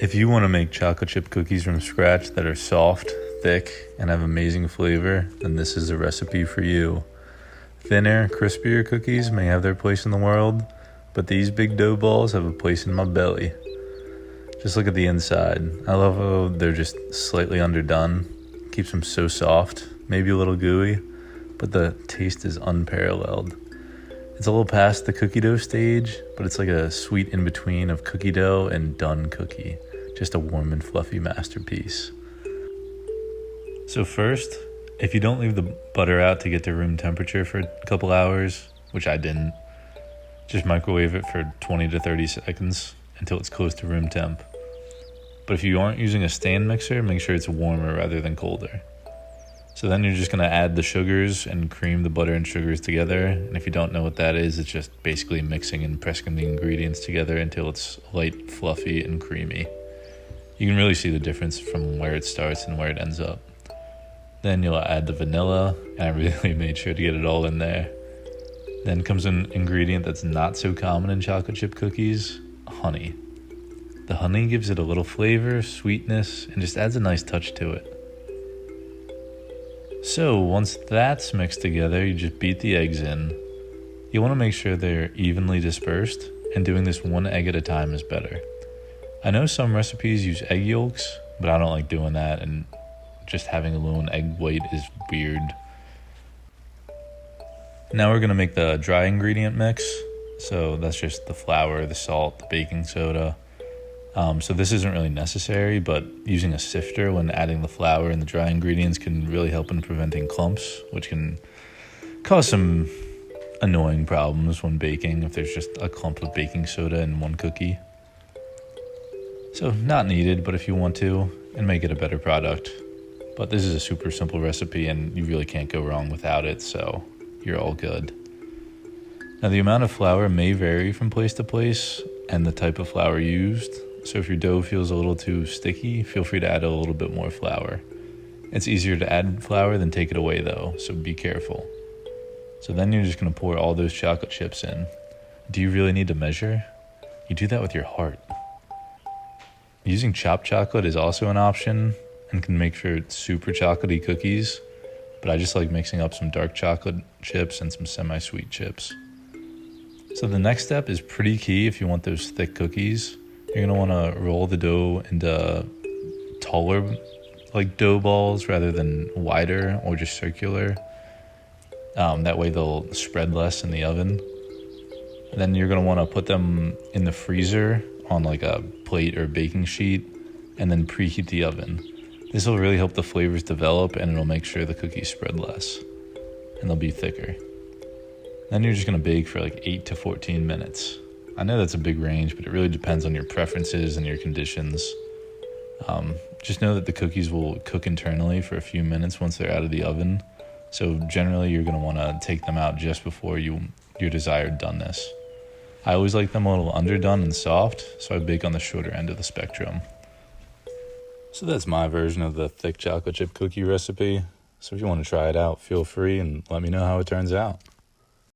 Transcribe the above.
If you want to make chocolate chip cookies from scratch that are soft, thick, and have amazing flavor, then this is a recipe for you. Thinner, crispier cookies may have their place in the world, but these big dough balls have a place in my belly. Just look at the inside. I love how they're just slightly underdone. Keeps them so soft, maybe a little gooey, but the taste is unparalleled. It's a little past the cookie dough stage, but it's like a sweet in-between of cookie dough and done cookie. Just a warm and fluffy masterpiece. So first, if you don't leave the butter out to get to room temperature for a couple hours, which I didn't, just microwave it for 20 to 30 seconds until it's close to room temp. But if you aren't using a stand mixer, make sure it's warmer rather than colder. So then you're just going to add the sugars and cream the butter and sugars together. And if you don't know what that is, it's just basically mixing and pressing the ingredients together until it's light, fluffy, and creamy. You can really see the difference from where it starts and where it ends up. Then you'll add the vanilla, and I really made sure to get it all in there. Then comes an ingredient that's not so common in chocolate chip cookies, honey. The honey gives it a little flavor, sweetness, and just adds a nice touch to it. So once that's mixed together, you just beat the eggs in. You want to make sure they're evenly dispersed, and doing this one egg at a time is better. I know some recipes use egg yolks, but I don't like doing that, and just having a lone egg white is weird. Now we're going to make the dry ingredient mix. So that's just the flour, the salt, the baking soda. So this isn't really necessary, but using a sifter when adding the flour and the dry ingredients can really help in preventing clumps, which can cause some annoying problems when baking if there's just a clump of baking soda in one cookie. So not needed, but if you want to, and make it a better product. But this is a super simple recipe and you really can't go wrong without it, so you're all good. Now the amount of flour may vary from place to place and the type of flour used. So if your dough feels a little too sticky, feel free to add a little bit more flour. It's easier to add flour than take it away though, so be careful. So then you're just going to pour all those chocolate chips in. Do you really need to measure? You do that with your heart. Using chopped chocolate is also an option and can make for super chocolatey cookies, but I just like mixing up some dark chocolate chips and some semi-sweet chips. So the next step is pretty key if you want those thick cookies. You're going to want to roll the dough into taller like dough balls rather than wider or just circular. That way they'll spread less in the oven. And then you're going to want to put them in the freezer on like a plate or baking sheet and then preheat the oven. This will really help the flavors develop and it'll make sure the cookies spread less and they'll be thicker. Then you're just going to bake for like 8 to 14 minutes. I know that's a big range, but it really depends on your preferences and your conditions. Just know that the cookies will cook internally for a few minutes once they're out of the oven. So generally you're going to want to take them out just before your desired doneness. I always like them a little underdone and soft, so I bake on the shorter end of the spectrum. So that's my version of the thick chocolate chip cookie recipe. So if you want to try it out, feel free and let me know how it turns out.